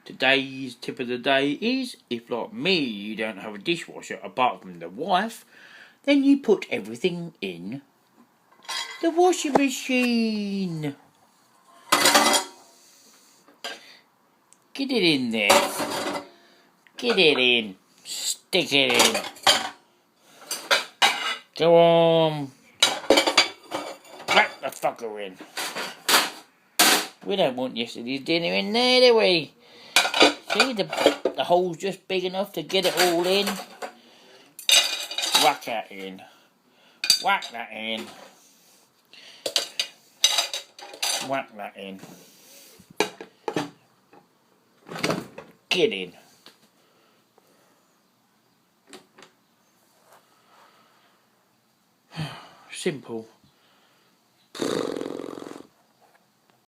Today's tip of the day is, if like me you don't have a dishwasher apart from the wife, then you put everything in the washing machine. Get it in there. Get it in. Stick it in. Go on. Crack the fucker in. We don't want yesterday's dinner in there, do we? See, the hole's just big enough to get it all in. Whack that in. Whack that in. Whack that in. Get in. Simple.